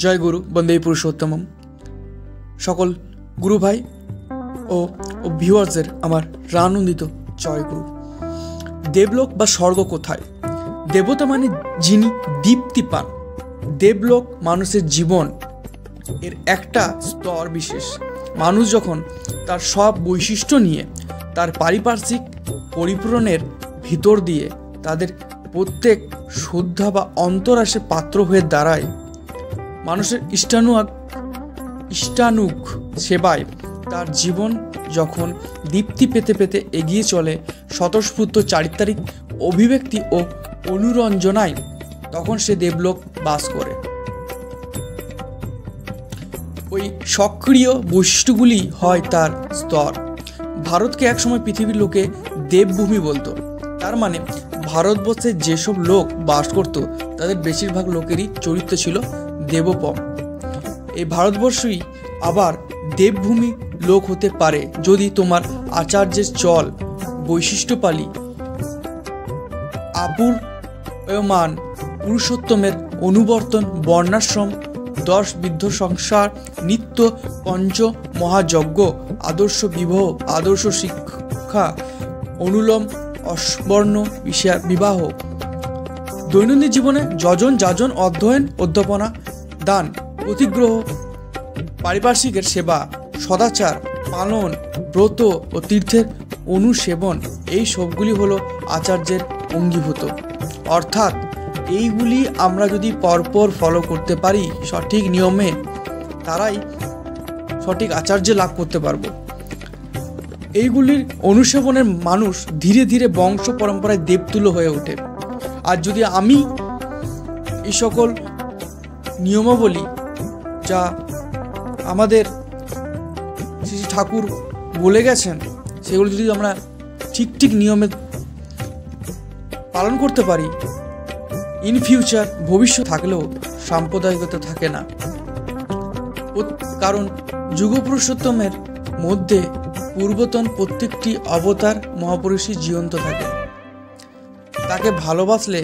জয় গুরু বন্দে পুরুষোত্তমম। সকল গুরু ভাই ও ভিউয়ার্সদের আমার আনন্দিত জয় গুরু। দেবলোক বা স্বর্গ কোথায়? দেবতা মানে যিনি দীপ্তি পান। দেবলোক মানুষের জীবন এর একটা স্তর বিশেষ। মানুষ যখন তার সব বৈশিষ্ট্য নিয়ে তার পারিপার্শ্বিক পরিপূরণের ভিতর দিয়ে তাদের প্রত্যেক শ্রদ্ধা বা অন্তরাশে পাত্র হয়ে দাঁড়ায়, মানুষের ইষ্টানুগ সেবায় তার জীবন যখন দীপ্তি পেতে পেতে এগিয়ে চলে স্বতঃস্ফূর্ত চারিত্রিক অভিব্যক্তি ও অনুরঞ্জনায়, তখন সে দেবলোক বাস করে। ওই সক্রিয় বৈশিষ্ট্যগুলি হয় তার স্তর। ভারতকে একসময় পৃথিবীর লোকে দেবভূমি বলতো। তার মানে ভারতবর্ষে যেসব লোক বাস করত তাদের বেশিরভাগ লোকেরই চরিত্র ছিল দেবোপম। এই ভারতবর্ষই আবার দেবভূমি লোক হতে পারে যদি তোমার আচার্যের চল, বৈশিষ্ট্যপালী, আপুর্য়মান পুরুষোত্তমের অনুবর্তন, বর্ণাশ্রম, 10 বৃদ্ধ সংসার, নিত্য পঞ্চ মহাযজ্ঞ, আদর্শ বিবাহ, আদর্শ শিক্ষা, অনুলোম অস্বর্ণ বিবাহ, দৈনন্দিন জীবনে যজন যাজন, অধ্যয়ন অধ্যাপনা, দান প্রতিগ্রহ, পারিপার্শ্বিকের সেবা, সদাচার পালন, ব্রত ও তীর্থের অনুসেবন, এই সবগুলি হলো আচার্যের অঙ্গীভূত। অর্থাৎ এইগুলি আমরা যদি পরপর ফলো করতে পারি সঠিক নিয়মে, তারাই সঠিক আচার্য লাভ করতে পারবো। এইগুলির অনুসেবনের মানুষ ধীরে ধীরে বংশ পরম্পরায় দেবতুল্য হয়ে ওঠে। আর যদি আমি এই সকল নিয়মাবলী যা আমাদের শ্রী ঠাকুর বলে গেছেন সেগুলো যদি আমরা ঠিক নিয়মে পালন করতে পারি, ইন ফিউচার ভবিষ্যৎ থাকলেও সাম্প্রদায়িকতা থাকে না। কারণ যুগপুরুষোত্তমের মধ্যে পূর্বতন প্রত্যেকটি অবতার মহাপুরুষই জীবন্ত থাকে। তাকে ভালোবাসলে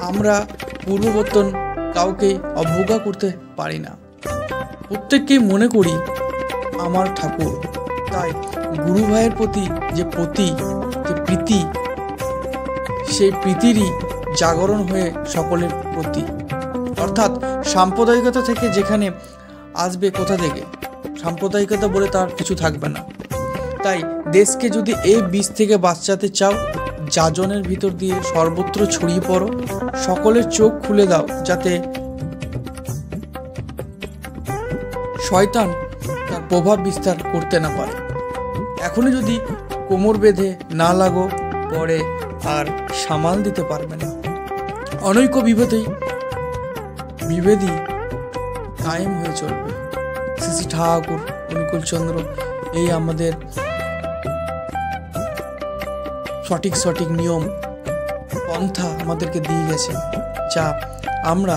আমরা পূর্ববর্তন কাউকে অবজ্ঞা করতে পারি না। প্রত্যেককেই মনে করি আমার ঠাকুর। তাই গুরু ভাইয়ের প্রতি যে প্রীতি, সেই প্রীতিরই জাগরণ হয়ে সকলের প্রতি। অর্থাৎ সাম্প্রদায়িকতা থেকে যেখানে আসবে, কোথা থেকে সাম্প্রদায়িকতা বলে তার কিছু থাকবে না। তাই দেশকে যদি এই বীজ থেকে বাঁচাতে চাও, যাজনের ভিতর দিয়ে সর্বত্র ছড়িয়ে পড়ো, সকলের চোখ খুলে দাও যাতে শয়তান তার প্রভাব বিস্তার করতে না পারে। এখনই যদি কোমর বেঁধে না লাগো, পরে আর সামাল দিতে পারবে না। অনৈক্য বিভেদী কায়েম হয়ে চলবে। শ্রী ঠাকুর অনুকূলচন্দ্র এই আমাদের সঠিক নিয়ম পন্থা আমাদেরকে দিয়ে গেছে, যা আমরা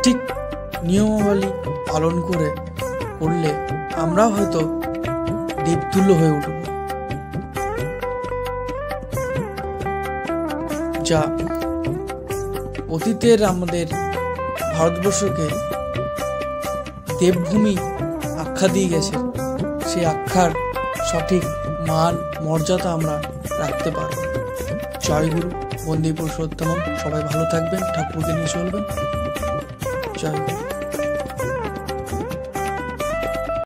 ঠিক নিয়মাবলী পালন করলে আমরা হয়তো দেবতুল্য হয়ে উঠব, যা অতীতের আমাদের ভারতবর্ষকে দেবভূমি আখ্যা দিয়ে গেছে। সেই আখ্যার সঠিক মান মর্যাদা আমরা রাখতে পারব। জয় গুরু বন্দে পুরুষোত্তমম। সবাই ভালো থাকবেন, ঠাকুরকে নিয়ে চলবেন। জয় গুরু।